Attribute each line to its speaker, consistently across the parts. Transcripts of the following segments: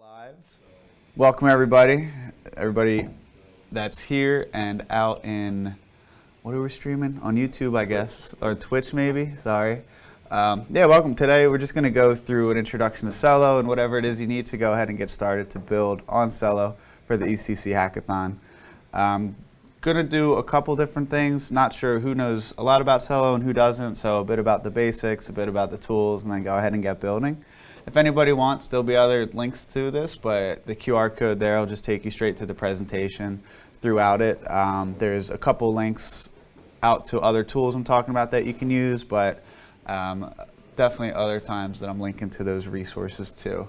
Speaker 1: Live. Welcome everybody that's here and out in, what are we streaming? On YouTube, I guess, or Twitch maybe, sorry. Yeah, welcome. Today we're just going to go through an introduction to Celo and whatever it is you need to go ahead and get started to build on Celo for the ECC Hackathon. Going to do a couple different things, not sure who knows a lot about Celo and who doesn't, so a bit about the basics, a bit about the tools, and then go ahead and get building. If anybody wants, there'll be other links to this, but the QR code there will just take you straight to the presentation throughout it. There's a couple links out to other tools I'm talking about that you can use, but definitely other times that I'm linking to those resources too.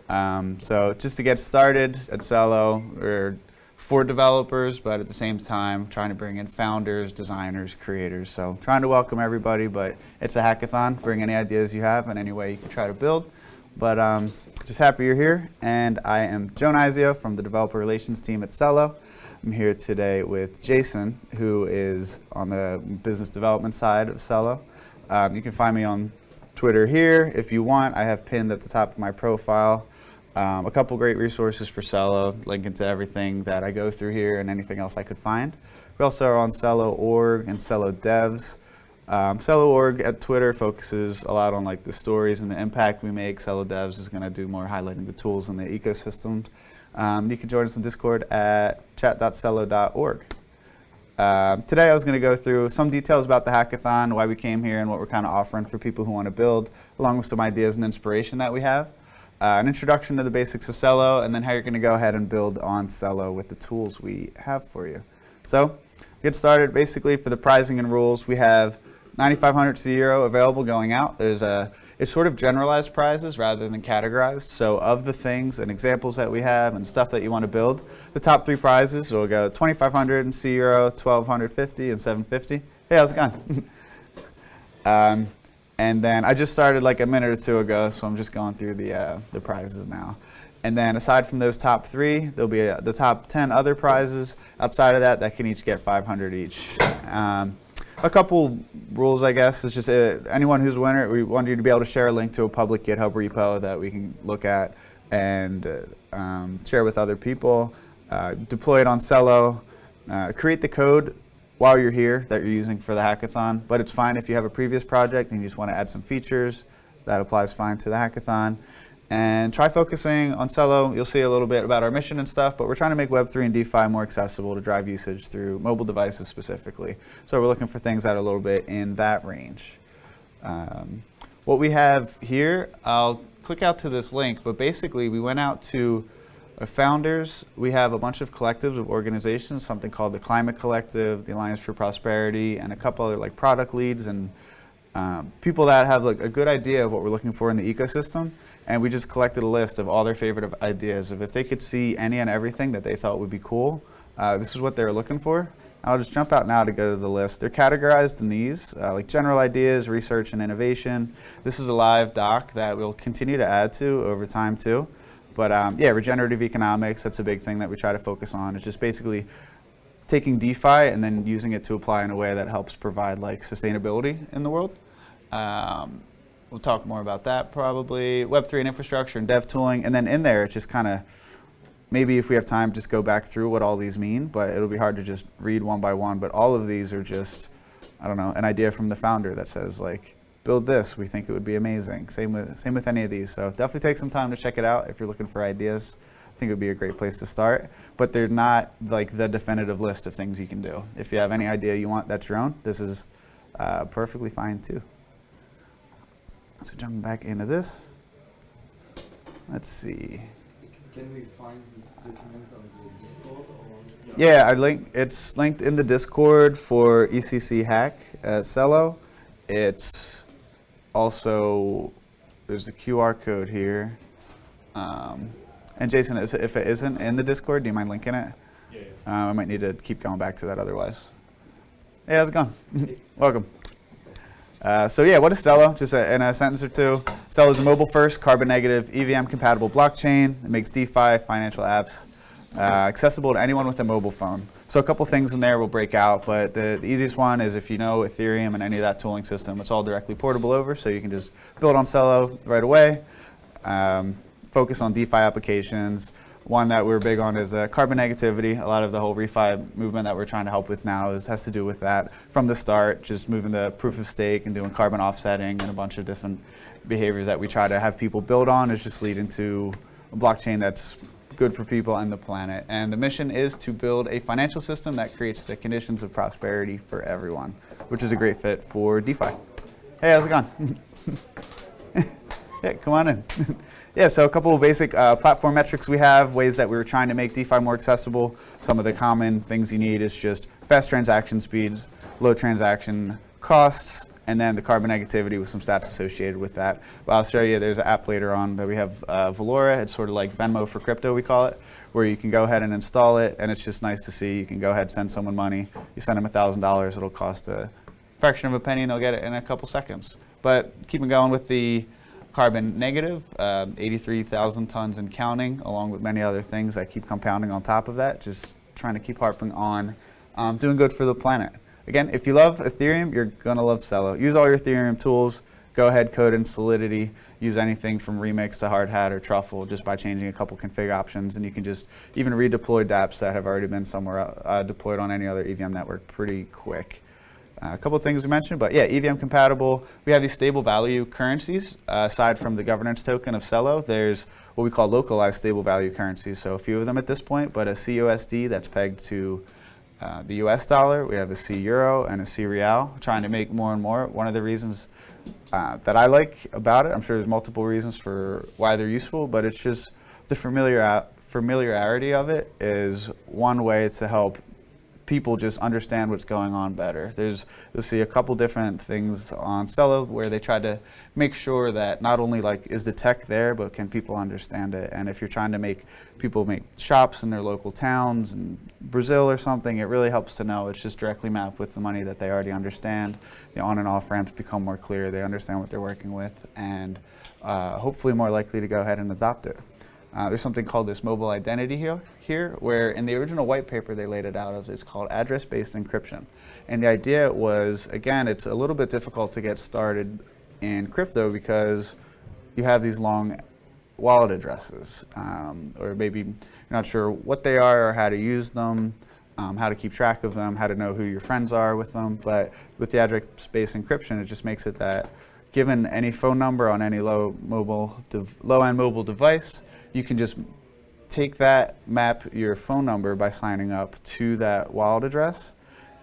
Speaker 1: So just to get started at Celo, we're for developers, but at the same time trying to bring in founders, designers, creators. So trying to welcome everybody, but it's a hackathon. Bring any ideas you have in any way you can try to build. But just happy you're here. And I am Joe Nizio from the developer relations team at Celo. I'm here today with Jason, who is on the business development side of Celo. You can find me on Twitter here if you want. I have pinned at the top of my profile a couple great resources for Celo, linking to everything that I go through here and anything else I could find. We also are on Celo.org and Celo Devs. Celo.org at Twitter focuses a lot on like the stories and the impact we make. Celo Devs is going to do more highlighting the tools and the ecosystems. You can join us on Discord at chat.celo.org. Today I was going to go through some details about the hackathon, why we came here, and what we're kind of offering for people who want to build, along with some ideas and inspiration that we have. An introduction to the basics of Celo, and then how you're going to go ahead and build on Celo with the tools we have for you. So, get started. Basically, for the pricing and rules, we have 9,500 €, available going out. It's sort of generalized prizes rather than categorized. So, of the things and examples that we have and stuff that you want to build, the top 3 prizes will go 2,500 €, 1,250, and 750. Hey, how's it going? And then I just started like a minute or two ago, so I'm just going through the prizes now. And then aside from those top 3, there'll be the top 10 other prizes outside of that can each get 500 each. A couple rules, I guess, is just anyone who's a winner, we want you to be able to share a link to a public GitHub repo that we can look at and share with other people. Deploy it on Celo. Create the code while you're here that you're using for the hackathon, but it's fine if you have a previous project and you just want to add some features. That applies fine to the hackathon. And try focusing on Celo. You'll see a little bit about our mission and stuff, but we're trying to make Web3 and DeFi more accessible to drive usage through mobile devices specifically. So we're looking for things that are a little bit in that range. What we have here, I'll click out to this link, but basically we went out to our founders. We have a bunch of collectives of organizations, something called the Climate Collective, the Alliance for Prosperity, and a couple other like product leads and people that have like a good idea of what we're looking for in the ecosystem. And we just collected a list of all their favorite ideas of if they could see any and everything that they thought would be cool. This is what they were looking for. I'll just jump out now to go to the list. They're categorized in these, like general ideas, research, and innovation. This is a live doc that we'll continue to add to over time too. But yeah, regenerative economics, that's a big thing that we try to focus on. It's just basically taking DeFi and then using it to apply in a way that helps provide like sustainability in the world. We'll talk more about that probably. Web3 and infrastructure and dev tooling. And then in there, it's just kind of, maybe if we have time, just go back through what all these mean, but it'll be hard to just read one by one. But all of these are just, I don't know, an idea from the founder that says like, build this, we think it would be amazing. Same with any of these. So definitely take some time to check it out if you're looking for ideas. I think it would be a great place to start, but they're not like the definitive list of things you can do. If you have any idea you want that's your own, this is perfectly fine too. So jumping back into this, let's see.
Speaker 2: Can we find this document on the Discord? Or?
Speaker 1: Yeah, it's linked in the Discord for ECC Hack at Celo. It's also, there's a QR code here. And Jason, if it isn't in the Discord, do you mind linking it?
Speaker 2: Yeah.
Speaker 1: I might need to keep going back to that otherwise. Hey, how's it going? Welcome. So yeah, what is Celo? Just in a sentence or two. Celo is a mobile-first, carbon-negative, EVM-compatible blockchain. It makes DeFi, financial apps, accessible to anyone with a mobile phone. So a couple things in there will break out, but the easiest one is if you know Ethereum and any of that tooling system, it's all directly portable over, so you can just build on Celo right away. focus on DeFi applications. One that we're big on is carbon negativity. A lot of the whole refi movement that we're trying to help with now has to do with that from the start, just moving to proof of stake and doing carbon offsetting and a bunch of different behaviors that we try to have people build on is just leading to a blockchain that's good for people and the planet. And the mission is to build a financial system that creates the conditions of prosperity for everyone, which is a great fit for DeFi. Hey, how's it going? Yeah, come on in. Yeah, so a couple of basic platform metrics we have, ways that we're trying to make DeFi more accessible. Some of the common things you need is just fast transaction speeds, low transaction costs, and then the carbon negativity with some stats associated with that. But I'll show you, there's an app later on that we have, Valora. It's sort of like Venmo for crypto, we call it, where you can go ahead and install it, and it's just nice to see. You can go ahead, send someone money. You send them $1,000, it'll cost a fraction of a penny, and they'll get it in a couple seconds. But keeping going with the carbon negative, 83,000 tons and counting, along with many other things that keep compounding on top of that, just trying to keep harping on doing good for the planet. Again, if you love Ethereum, you're going to love Celo. Use all your Ethereum tools. Go ahead, code in Solidity. Use anything from Remix to Hard Hat or Truffle just by changing a couple config options, and you can just even redeploy dApps that have already been somewhere deployed on any other EVM network pretty quick. A couple of things we mentioned, but yeah, EVM compatible. We have these stable value currencies. Aside from the governance token of Celo, there's what we call localized stable value currencies. So a few of them at this point, but a CUSD that's pegged to the US dollar. We have a C Euro and a C Real, trying to make more and more. One of the reasons that I like about it, I'm sure there's multiple reasons for why they're useful, but it's just the familiarity of it is one way to help people just understand what's going on better. You'll see a couple different things on Celo where they try to make sure that not only like is the tech there, but can people understand it. And if you're trying to make people make shops in their local towns in Brazil or something, it really helps to know it's just directly mapped with the money that they already understand. The on and off ramps become more clear, they understand what they're working with, and hopefully more likely to go ahead and adopt it. There's something called this mobile identity here, where in the original white paper they laid it out as it's called address-based encryption. And the idea was, again, it's a little bit difficult to get started in crypto because you have these long wallet addresses, or maybe you're not sure what they are or how to use them, how to keep track of them, how to know who your friends are with them. But with the address-based encryption, it just makes it that given any phone number on any low-end mobile device, you can just take that, map your phone number by signing up to that wallet address,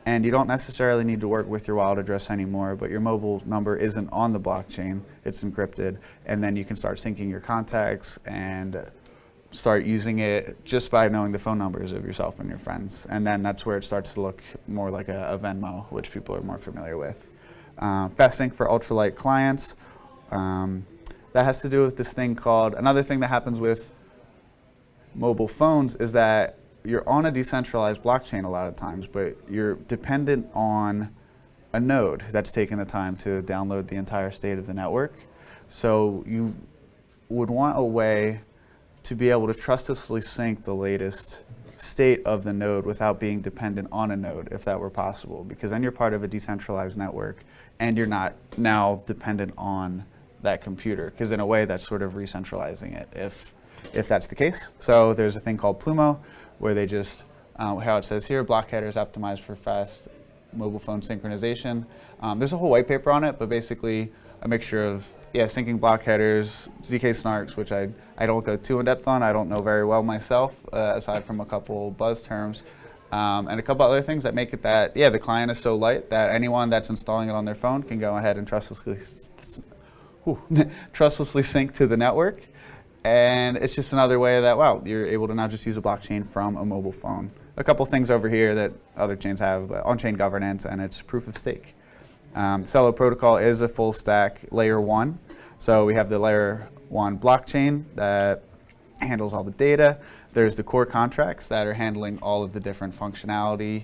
Speaker 1: and you don't necessarily need to work with your wallet address anymore, but your mobile number isn't on the blockchain, it's encrypted, and then you can start syncing your contacts and start using it just by knowing the phone numbers of yourself and your friends. And then that's where it starts to look more like a Venmo, which people are more familiar with. Fast sync for ultralight clients. That has to do with this thing called, another thing that happens with mobile phones is that you're on a decentralized blockchain a lot of times, but you're dependent on a node that's taken the time to download the entire state of the network. So you would want a way to be able to trustlessly sync the latest state of the node without being dependent on a node, if that were possible, because then you're part of a decentralized network and you're not now dependent on that computer, because in a way that's sort of re-centralizing it if that's the case. So there's a thing called Plumo where they just, how it says here, block headers optimized for fast mobile phone synchronization. There's a whole white paper on it, but basically a mixture of syncing block headers, ZK snarks, which I don't go too in depth on, I don't know very well myself, aside from a couple buzz terms, and a couple other things that make it that, the client is so light that anyone that's installing it on their phone can go ahead and trustlessly sync to the network. And it's just another way that, wow, you're able to now just use a blockchain from a mobile phone. A couple things over here that other chains have, on-chain governance, and it's proof of stake. Celo protocol is a full stack layer 1. So we have the layer 1 blockchain that handles all the data. There's the core contracts that are handling all of the different functionality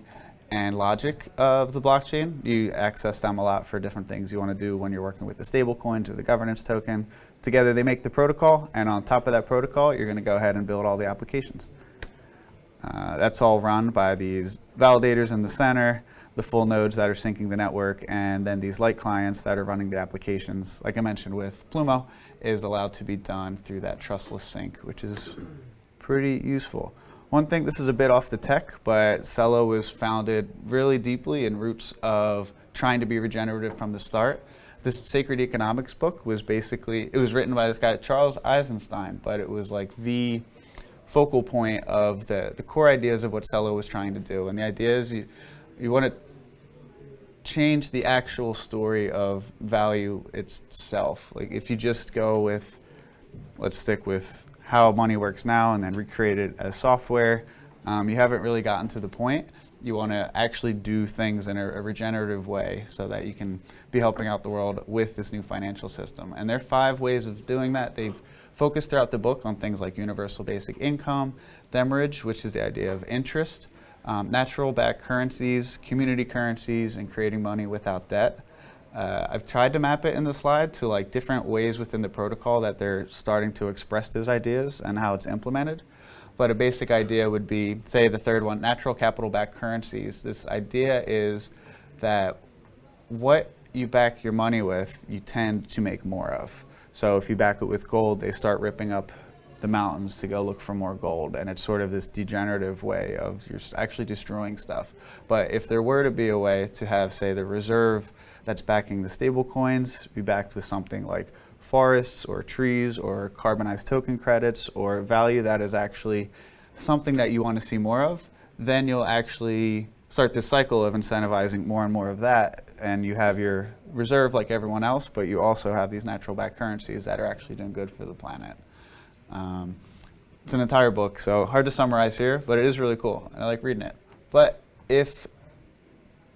Speaker 1: and logic of the blockchain. You access them a lot for different things you want to do when you're working with the stable coins or the governance token. Together they make the protocol, and on top of that protocol, you're going to go ahead and build all the applications. That's all run by these validators in the center, the full nodes that are syncing the network, and then these light clients that are running the applications, like I mentioned with Plumo. is allowed to be done through that trustless sync, which is pretty useful. One thing, this is a bit off the tech, but Celo was founded really deeply in roots of trying to be regenerative from the start. This Sacred Economics book was basically, it was written by this guy, Charles Eisenstein, but it was like the focal point of the core ideas of what Celo was trying to do. And the idea is you want to change the actual story of value itself. Like if you just go with, let's stick with how money works now and then recreate it as software, you haven't really gotten to the point. You want to actually do things in a regenerative way so that you can be helping out the world with this new financial system. And there are 5 ways of doing that. They've focused throughout the book on things like universal basic income, demurrage, which is the idea of interest, natural backed currencies, community currencies, and creating money without debt. I've tried to map it in the slide to like different ways within the protocol that they're starting to express those ideas and how it's implemented. But a basic idea would be, say the third one, natural capital-backed currencies. This idea is that what you back your money with, you tend to make more of. So if you back it with gold, they start ripping up the mountains to go look for more gold. And it's sort of this degenerative way of you're actually destroying stuff. But if there were to be a way to have, say, the reserve that's backing the stable coins be backed with something like forests or trees or carbonized token credits or value that is actually something that you want to see more of, then you'll actually start this cycle of incentivizing more and more of that, and you have your reserve like everyone else, but you also have these natural backed currencies that are actually doing good for the planet. It's an entire book, so hard to summarize here, but it is really cool, and I like reading it. But if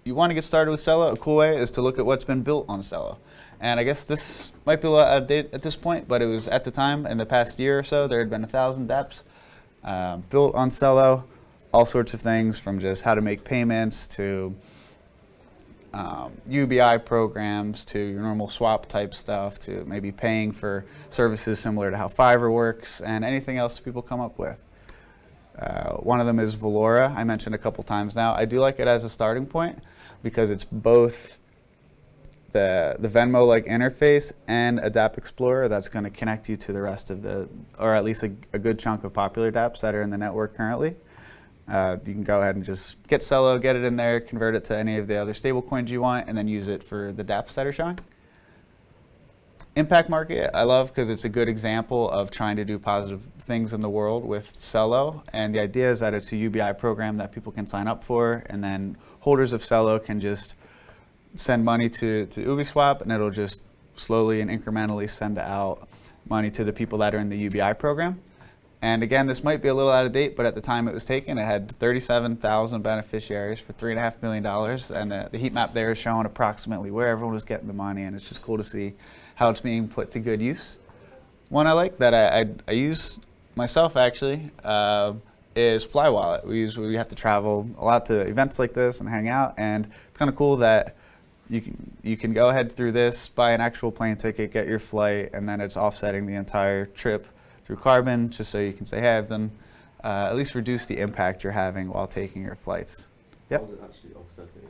Speaker 1: you want to get started with Celo, a cool way is to look at what's been built on Celo. And I guess this might be a little out of date at this point, but it was at the time, in the past year or so, there had been 1,000 dApps built on Celo, all sorts of things from just how to make payments to UBI programs to your normal swap type stuff to maybe paying for services similar to how Fiverr works and anything else people come up with. One of them is Valora. I mentioned a couple times now. I do like it as a starting point because it's both the Venmo-like interface and a dApp Explorer that's going to connect you to the rest of the, or at least a good chunk of popular dApps that are in the network currently. You can go ahead and just get Celo, get it in there, convert it to any of the other stablecoins you want, and then use it for the dApps that are showing. Impact Market, I love because it's a good example of trying to do positive things in the world with Celo. And the idea is that it's a UBI program that people can sign up for, and then holders of Celo can just send money to Uniswap, and it'll just slowly and incrementally send out money to the people that are in the UBI program. And again, this might be a little out of date, but at the time it was taken, it had 37,000 beneficiaries for $3.5 million. And the heat map there is showing approximately where everyone was getting the money, and it's just cool to see how it's being put to good use. One I like that I use myself actually is Fly Wallet. We have to travel a lot to events like this and hang out, and it's kind of cool that you can go ahead through this, buy an actual plane ticket, get your flight, and then it's offsetting the entire trip through carbon, just so you can say, hey, I've done, at least reduce the impact you're having while taking your flights. Yep.
Speaker 3: How is it actually offsetting?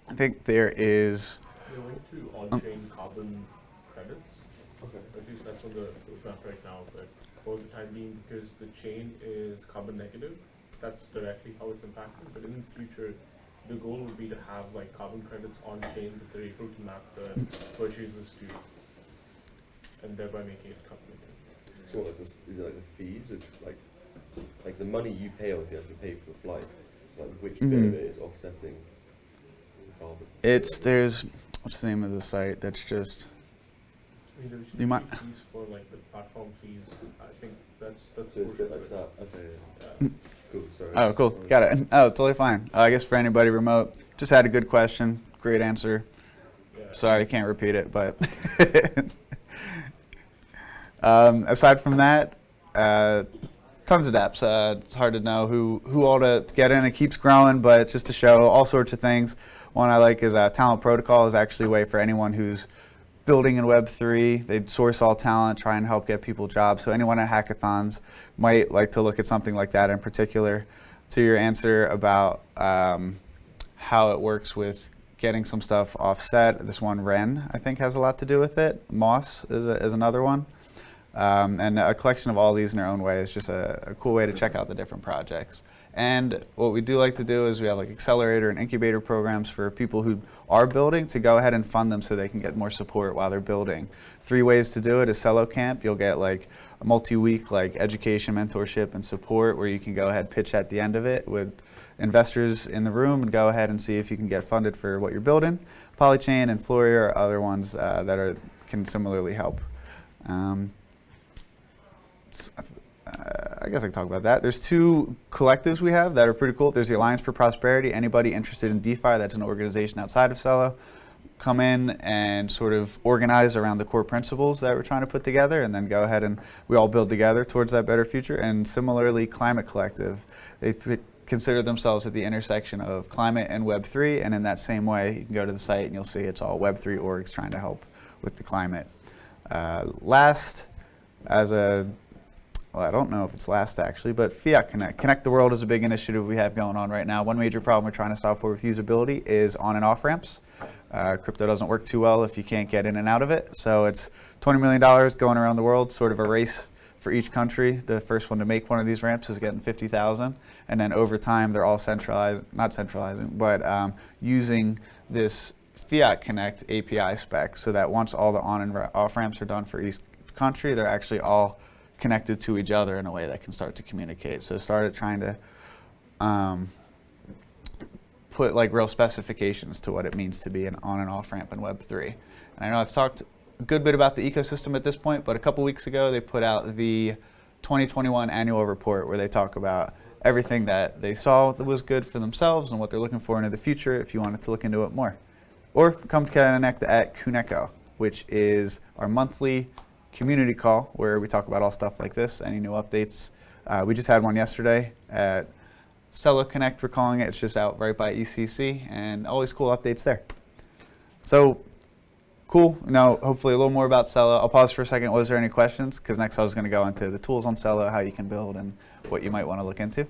Speaker 1: I think there is.
Speaker 4: They're going to on-chain carbon credits.
Speaker 3: Okay.
Speaker 4: At least that's on the roadmap right now. But for the time being, because the chain is carbon negative, that's directly how it's impacted. But in the future, the goal would be to have like carbon credits on-chain that they're able to map the purchases to, and thereby making it carbon negative.
Speaker 3: So what, like this, is it like the fees, which like the money you pay obviously has to pay for the flight. So like which bit of it is offsetting carbon?
Speaker 1: There's what's the name of the site that's just.
Speaker 4: I mean, there should
Speaker 1: You
Speaker 4: be
Speaker 1: might-
Speaker 4: fees for like the platform fees. I think that's
Speaker 3: So
Speaker 4: a
Speaker 3: it's a
Speaker 4: portion
Speaker 3: bit
Speaker 4: of
Speaker 3: like
Speaker 4: it.
Speaker 3: that. Okay.
Speaker 4: Yeah.
Speaker 3: Cool. Sorry.
Speaker 1: Oh, cool. Got it. Oh, totally fine. I guess for anybody remote, just had a good question. Great answer.
Speaker 4: Yeah.
Speaker 1: Sorry, I can't repeat it, but aside from that, tons of dApps. It's hard to know who all to get in. It keeps growing, but just to show all sorts of things. One I like is Talent Protocol is actually a way for anyone who's building in Web3. They source all talent, try and help get people jobs. So anyone at hackathons might like to look at something like that in particular. To your answer about how it works with getting some stuff offset, this one, Ren, I think has a lot to do with it. Moss is another one. And a collection of all these in their own way is just a cool way to check out the different projects. And what we do like to do is we have like accelerator and incubator programs for people who are building to go ahead and fund them so they can get more support while they're building. 3 ways to do it is Celo Camp. You'll get like a multi-week like education, mentorship, and support where you can go ahead pitch at the end of it with investors in the room and go ahead and see if you can get funded for what you're building. Polychain and Floria are other ones that can similarly help. I guess I can talk about that. There's 2 collectives we have that are pretty cool. There's the Alliance for Prosperity. Anybody interested in DeFi, that's an organization outside of Celo, come in and sort of organize around the core principles that we're trying to put together and then go ahead and we all build together towards that better future. And similarly, Climate Collective. They consider themselves at the intersection of climate and Web3, and in that same way, you can go to the site and you'll see it's all Web3 orgs trying to help with the climate. Last, well, I don't know if it's last actually, but Fiat Connect. Connect the World is a big initiative we have going on right now. One major problem we're trying to solve for with usability is on and off ramps. Crypto doesn't work too well if you can't get in and out of it. So it's $20 million going around the world, sort of a race for each country. The first one to make one of these ramps is getting 50,000. And then over time, they're all not centralizing, but using this Fiat Connect API spec so that once all the on and off ramps are done for each country, they're actually all connected to each other in a way that can start to communicate. So started trying to put like real specifications to what it means to be an on and off ramp in Web3. And I know I've talked a good bit about the ecosystem at this point, but a couple weeks ago they put out the 2021 annual report where they talk about everything that they saw that was good for themselves and what they're looking for into the future if you wanted to look into it more. Or come connect at Kuneko, which is our monthly community call where we talk about all stuff like this, any new updates. We just had one yesterday at Celo Connect, we're calling it. It's just out right by ECC, and always cool updates there. So cool. Now, hopefully a little more about Celo. I'll pause for a second. Was there any questions? Because next I was going to go into the tools on Celo, how you can build, and what you might want to look into.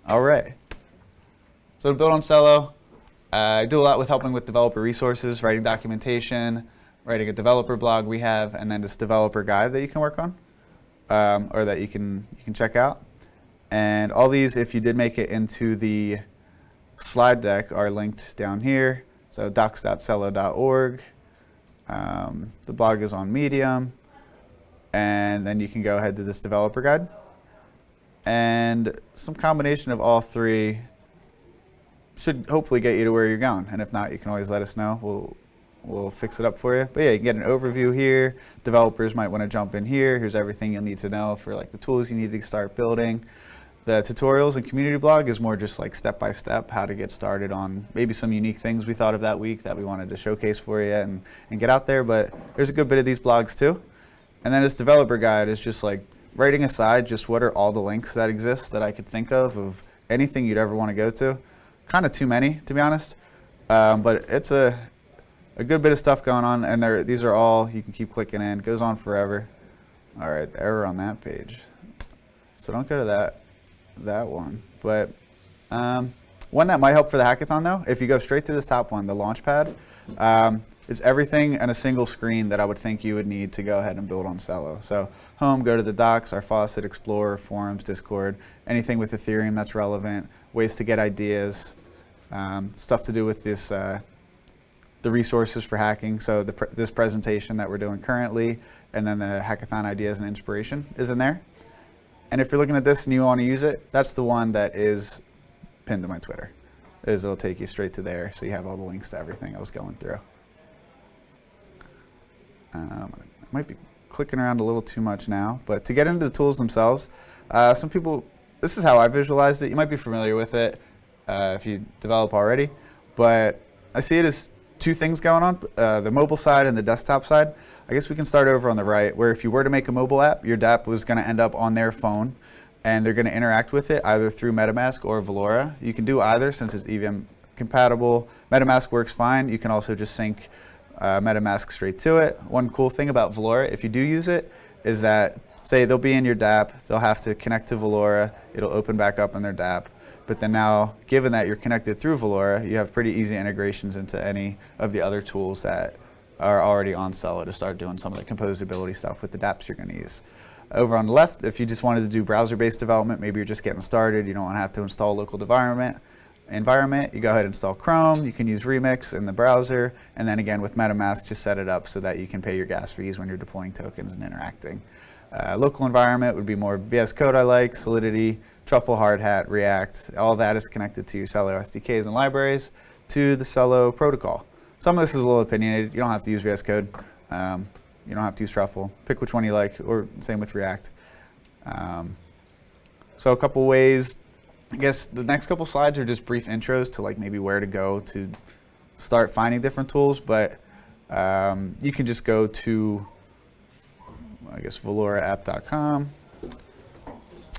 Speaker 1: All right. So to build on Celo, I do a lot with helping with developer resources, writing documentation, writing a developer blog we have, and then this developer guide that you can work on, or that you can check out. And all these, if you did make it into the slide deck, are linked down here. So docs.celo.org. The blog is on Medium. And then you can go ahead to this developer guide. And some combination of all 3 should hopefully get you to where you're going. And if not, you can always let us know. We'll fix it up for you. But yeah, you can get an overview here. Developers might want to jump in here. Here's everything you'll need to know for like the tools you need to start building. The tutorials and community blog is more just like step-by-step how to get started on maybe some unique things we thought of that week that we wanted to showcase for you and get out there. But there's a good bit of these blogs too. And then this developer guide is just like writing aside just what are all the links that exist that I could think of anything you'd ever want to go to. Kind of too many, to be honest. But it's a good bit of stuff going on, and these are all, you can keep clicking in. It goes on forever. All right, the error on that page. So don't go to that one. But one that might help for the hackathon, though, if you go straight to this top one, the Launchpad, is everything in a single screen that I would think you would need to go ahead and build on Celo. So home, go to the docs, our faucet, Explorer, forums, Discord, anything with Ethereum that's relevant, ways to get ideas, stuff to do with this, the resources for hacking. So this presentation that we're doing currently, and then the hackathon ideas and inspiration is in there. And if you're looking at this and you want to use it, that's the one that is pinned to my Twitter. It'll take you straight to there, so you have all the links to everything I was going through. I might be clicking around a little too much now, but to get into the tools themselves, some people, this is how I visualized it. You might be familiar with it if you develop already, but I see it as 2 things going on, the mobile side and the desktop side. I guess we can start over on the right, where if you were to make a mobile app, your dApp was going to end up on their phone, and they're going to interact with it either through MetaMask or Valora. You can do either since it's EVM compatible. MetaMask works fine. You can also just sync MetaMask straight to it. One cool thing about Valora, if you do use it, is that, say they'll be in your dApp, they'll have to connect to Valora, it'll open back up in their dApp. But then now, given that you're connected through Valora, you have pretty easy integrations into any of the other tools that are already on Celo to start doing some of the composability stuff with the dApps you're going to use. Over on the left, if you just wanted to do browser-based development, maybe you're just getting started, you don't want to have to install a local environment, you go ahead and install Chrome, you can use Remix in the browser, and then again with MetaMask, just set it up so that you can pay your gas fees when you're deploying tokens and interacting. Local environment would be more VS Code I like, Solidity, Truffle, Hardhat, React, all that is connected to your Celo SDKs and libraries to the Celo protocol. Some of this is a little opinionated, you don't have to use VS Code. You don't have to use Truffle. Pick which one you like, or same with React. So a couple ways. I guess the next couple slides are just brief intros to like maybe where to go to start finding different tools, but you can just go to, I guess, veloraapp.com.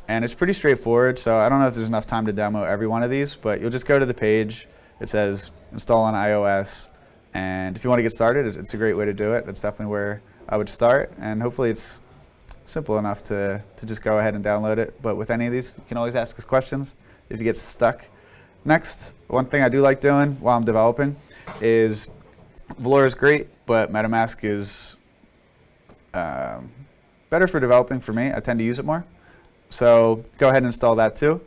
Speaker 1: And it's pretty straightforward, so I don't know if there's enough time to demo every one of these, but you'll just go to the page. It says install on iOS, and if you want to get started, it's a great way to do it. That's definitely where I would start, and hopefully it's simple enough to just go ahead and download it. But with any of these, you can always ask us questions if you get stuck. Next, one thing I do like doing while I'm developing is Velour is great, but MetaMask is better for developing for me. I tend to use it more. So go ahead and install that too.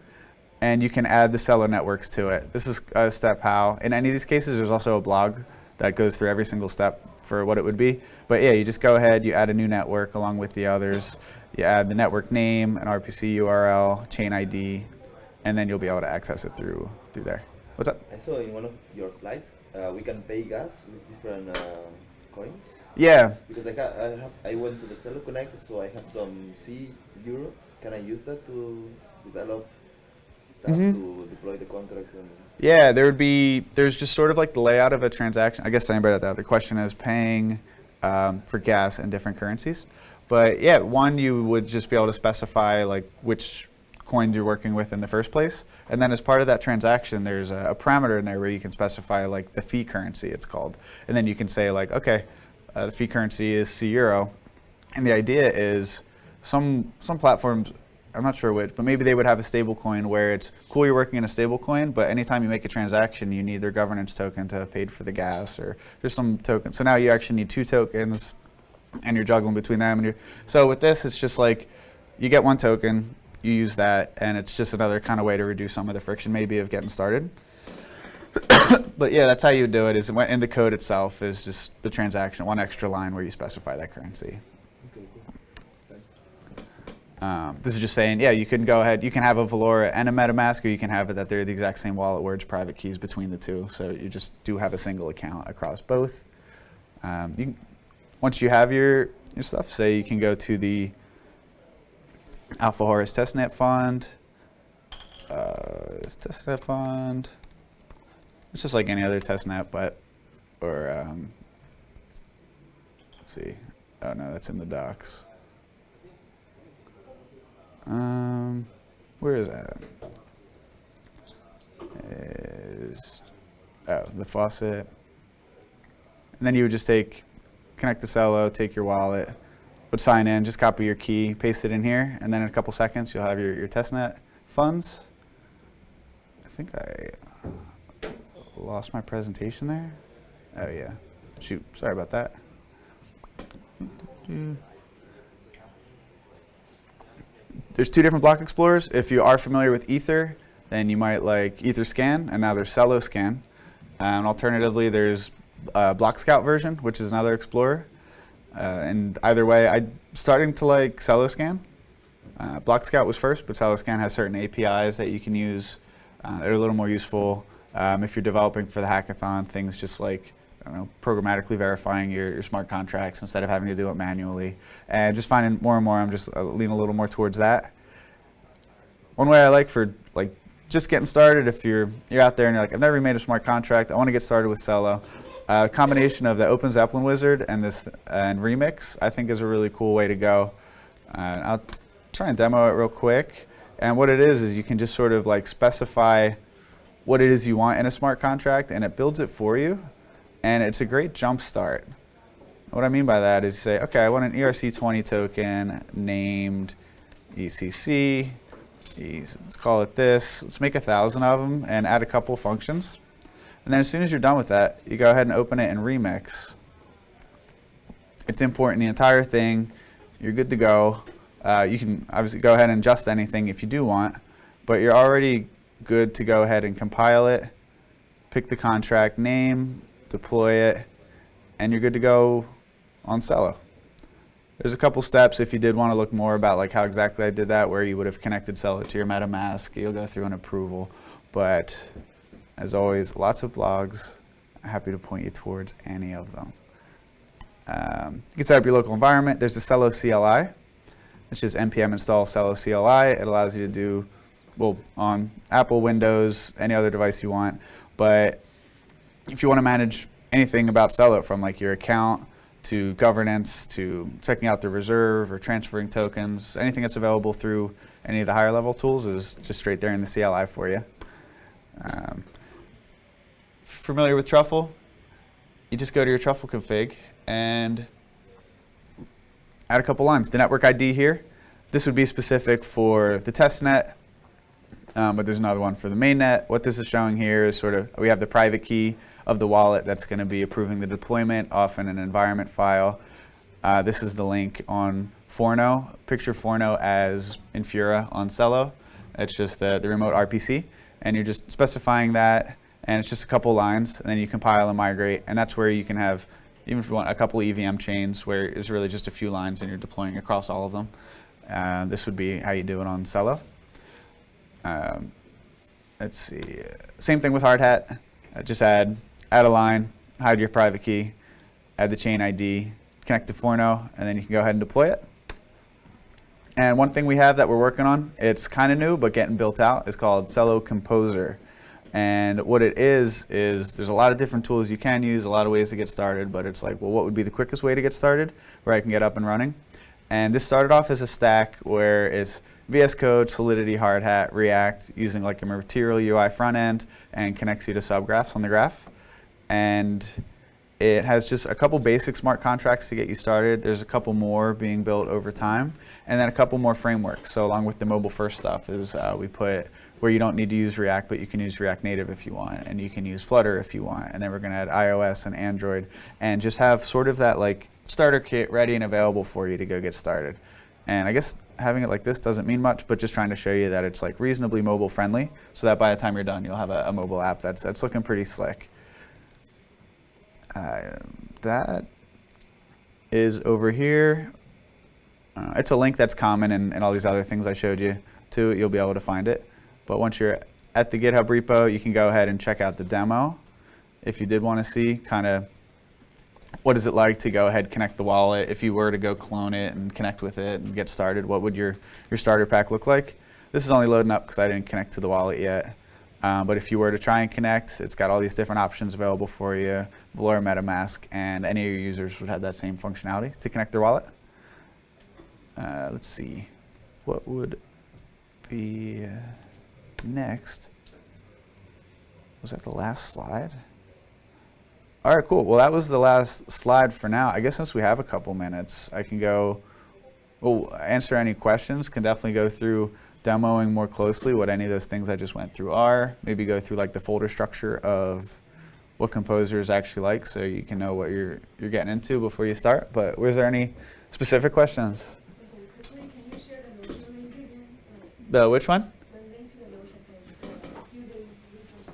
Speaker 1: And you can add the Celo networks to it. This is a step how. In any of these cases, there's also a blog that goes through every single step for what it would be. But yeah, you just go ahead, you add a new network along with the others. You add the network name, an RPC URL, chain ID, and then you'll be able to access it through there. What's up?
Speaker 3: I saw in one of your slides, we can pay gas with different coins.
Speaker 1: Yeah.
Speaker 3: Because I went to the Celo Connect, so I have some C euro. Can I use that to develop stuff, to deploy the contracts? And
Speaker 1: Yeah, there's just sort of like the layout of a transaction. I guess anybody out there, the question is paying for gas in different currencies. But yeah, one, you would just be able to specify like which coins you're working with in the first place. And then as part of that transaction, there's a parameter in there where you can specify like the fee currency, it's called. And then you can say like, okay, the fee currency is C euro. And the idea is some platforms, I'm not sure which, but maybe they would have a stable coin where it's cool you're working in a stable coin, but anytime you make a transaction, you need their governance token to have paid for the gas, or there's some token. So now you actually need 2 tokens, and you're juggling between them. So with this, it's just like you get 1 token, you use that, and it's just another kind of way to reduce some of the friction maybe of getting started. But yeah, that's how you do it, is in the code itself is just the transaction, 1 extra line where you specify that currency.
Speaker 3: okay, cool. Thanks.
Speaker 1: This is just saying, yeah, you can go ahead, you can have a Velour and a MetaMask, or you can have it that they're the exact same wallet words, private keys between the two. So you just do have a single account across both. Once you have your stuff, say you can go to the Alpha Horus Testnet Fund. Testnet Fund. It's just like any other testnet, but, or, let's see. Oh no, that's in the docs. Where is that? The faucet. And then you would just connect to Celo, take your wallet, would sign in, just copy your key, paste it in here, and then in a couple seconds you'll have your testnet funds. I think I lost my presentation there. Oh yeah, shoot, sorry about that. There's 2 different block explorers. If you are familiar with Ether, then you might like Etherscan, and now there's Celo Scan. And alternatively, there's Block Scout version, which is another explorer. And either way, I'm starting to like Celo Scan. Block Scout was first, but Celo Scan has certain APIs that you can use that are a little more useful if you're developing for the hackathon. Things just like, I don't know, programmatically verifying your smart contracts instead of having to do it manually. And just finding more and more, I'm just leaning a little more towards that. One way I like for like just getting started, if you're out there and you're like, I've never made a smart contract, I want to get started with Celo. A combination of the Open Zeppelin Wizard and Remix, I think, is a really cool way to go. I'll try and demo it real quick. And what it is you can just sort of like specify what it is you want in a smart contract, and it builds it for you. And it's a great jump start. What I mean by that is you say, okay, I want an ERC20 token named ECC. Let's call it this. Let's make 1,000 of them and add a couple functions. And then as soon as you're done with that, you go ahead and open it in Remix. It's importing the entire thing. You're good to go. You can obviously go ahead and adjust anything if you do want, but you're already good to go ahead and compile it, pick the contract name, deploy it, and you're good to go on Celo. There's a couple steps if you did want to look more about like how exactly I did that, where you would have connected Celo to your MetaMask. You'll go through an approval, but as always, lots of blogs. I'm happy to point you towards any of them. You can set up your local environment. There's a Celo CLI. It's just npm install Celo CLI. It allows you to do, well, on Apple, Windows, any other device you want. But if you want to manage anything about Celo, from like your account to governance to checking out the reserve or transferring tokens, anything that's available through any of the higher level tools is just straight there in the CLI for you. Familiar with Truffle? You just go to your Truffle config and add a couple lines. The network ID here, this would be specific for the test net, but there's another one for the main net. What this is showing here is sort of, we have the private key of the wallet that's going to be approving the deployment off in an environment file. This is the link on Forno. Picture Forno as Infura on Celo. It's just the remote RPC, and you're just specifying that, and it's just a couple lines, and then you compile and migrate, and that's where you can have, even if you want, a couple EVM chains where it's really just a few lines and you're deploying across all of them. This would be how you do it on Celo. Let's see, same thing with hard hat. Just add a line, hide your private key, add the chain ID, connect to Forno, and then you can go ahead and deploy it. And one thing we have that we're working on, it's kind of new but getting built out, is called Celo Composer. And what it is there's a lot of different tools you can use, a lot of ways to get started, but it's like, well, what would be the quickest way to get started where I can get up and running? And this started off as a stack where it's VS Code, Solidity, Hard Hat, React, using like a Material UI front end, and connects you to subgraphs on the graph. And it has just a couple basic smart contracts to get you started. There's a couple more being built over time, and then a couple more frameworks. So along with the mobile first stuff is we put where you don't need to use React, but you can use React Native if you want, and you can use Flutter if you want. And then we're going to add iOS and Android, and just have sort of that like starter kit ready and available for you to go get started. And I guess having it like this doesn't mean much, but just trying to show you that it's like reasonably mobile friendly, so that by the time you're done, you'll have a mobile app that's looking pretty slick. That is over here. It's a link that's common in all these other things I showed you too. You'll be able to find it. But once you're at the GitHub repo, you can go ahead and check out the demo if you did want to see kind of what is it like to go ahead, connect the wallet. If you were to go clone it and connect with it and get started, what would your starter pack look like? This is only loading up because I didn't connect to the wallet yet. But if you were to try and connect, it's got all these different options available for you, Valora MetaMask, and any of your users would have that same functionality to connect their wallet. Let's see, what would be next? Was that the last slide? All right, cool. Well, that was the last slide for now. I guess since we have a couple minutes, I can go, answer any questions, can definitely go through demoing more closely what any of those things I just went through are, maybe go through like the folder structure of what Composer is actually like so you can know what you're getting into before you start. But was there any specific questions?
Speaker 5: Quickly, can you share the Notion link again?
Speaker 1: The which one?
Speaker 5: The link to the Notion page for a few daily resources.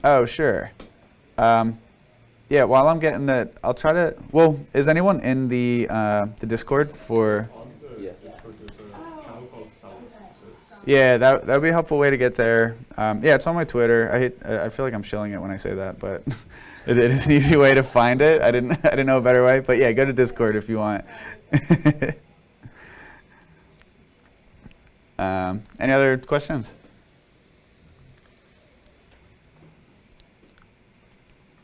Speaker 1: Oh, sure. Yeah, while I'm getting that, I'll try to, well, is anyone in the Discord for?
Speaker 4: On the Discord, there's a channel called Celo.
Speaker 1: Yeah, that would be a helpful way to get there. Yeah, it's on my Twitter. I feel like I'm shilling it when I say that, but it is an easy way to find it. I didn't know a better way, but yeah, go to Discord if you want. Any other questions?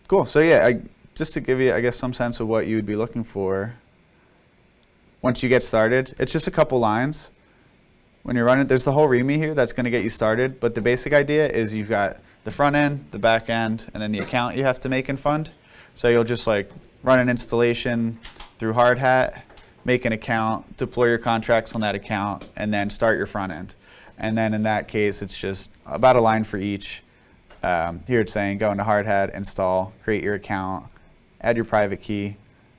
Speaker 1: Cool. So yeah, just to give you, I guess, some sense of what you would be looking for once you get started, it's just a couple lines. When you're running, there's the whole README here that's going to get you started, but the basic idea is you've got the front end, the back end, and then the account you have to make and fund. So you'll just like run an installation through Hard Hat, make an account, deploy your contracts on that account, and then start your front end. And then in that case, it's just about a line for each. Here it's saying go into Hard Hat, install, create your account, add your private key,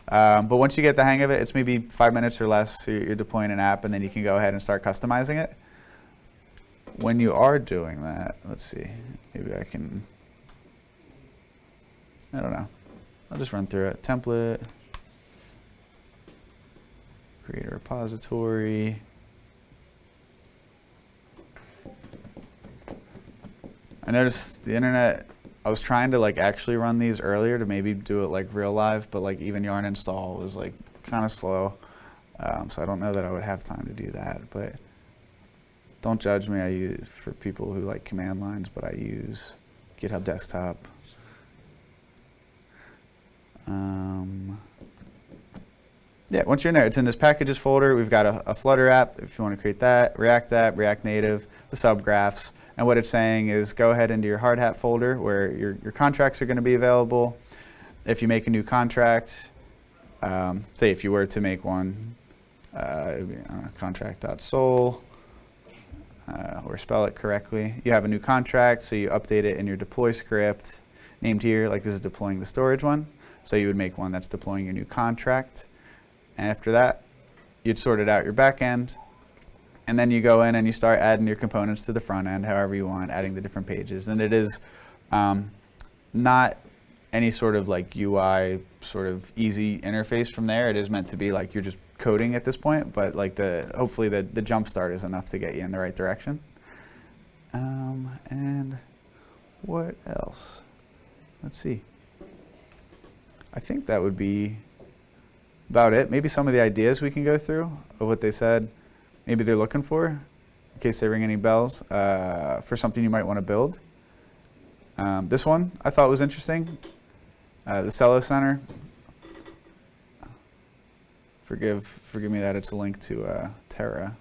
Speaker 1: But once you get the hang of it, it's maybe 5 minutes or less. So you're deploying an app, and then you can go ahead and start customizing it. When you are doing that, let's see, maybe I don't know. I'll just run through it. Template, create a repository. I noticed the internet, I was trying to like actually run these earlier to maybe do it like real live, but like even yarn install was like kind of slow. So I don't know that I would have time to do that, but don't judge me. I use for people who like command lines, but I use GitHub Desktop. Yeah, once you're in there, it's in this packages folder. We've got a Flutter app if you want to create that, React app, React Native, the subgraphs. And what it's saying is go ahead into your hard hat folder where your contracts are going to be available. If you make a new contract, say if you were to make one, it would be contract.sol, or spell it correctly. You have a new contract, so you update it in your deploy script, named here, like this is deploying the storage one. So you would make one that's deploying your new contract. And after that, you'd sort it out your back end. And then you go in and you start adding your components to the front end, however you want, adding the different pages. And it is not any sort of like UI sort of easy interface from there. It is meant to be like you're just coding at this point, but like hopefully the jump start is enough to get you in the right direction. And what else? Let's see. I think that would be about it. Maybe some of the ideas we can go through of what they said. Maybe they're looking for, in case they ring any bells, for something you might want to build. This one I thought was interesting. The Celo Center. Forgive me that it's a link to Terra,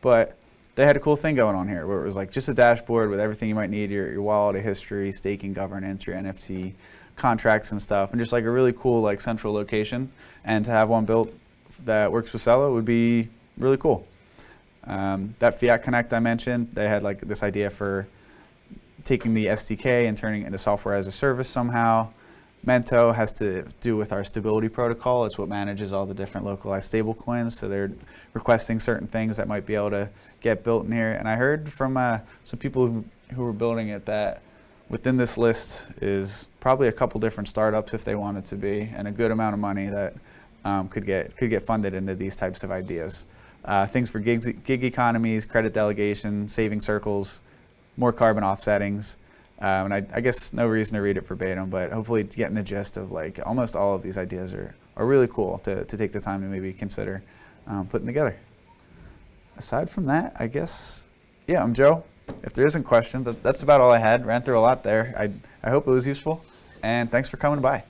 Speaker 1: but they had a cool thing going on here where it was like just a dashboard with everything you might need: your wallet, a history, staking governance, your NFT contracts and stuff, and just like a really cool like central location. And to have one built that works with Celo would be really cool. That Fiat Connect I mentioned, they had like this idea for taking the SDK and turning it into software as a service somehow. Mento has to do with our stability protocol. It's what manages all the different localized stablecoins. So they're requesting certain things that might be able to get built in here. And I heard from some people who were building it that within this list is probably a couple different startups if they wanted to be, and a good amount of money that could get funded into these types of ideas. Things for gig economies, credit delegation, saving circles, more carbon offsettings. And I guess no reason to read it verbatim, but hopefully getting the gist of like almost all of these ideas are really cool to take the time to maybe consider putting together. Aside from that, I guess, yeah, I'm Joe. If there isn't questions, that's about all I had. Ran through a lot there. I hope it was useful, and thanks for coming by.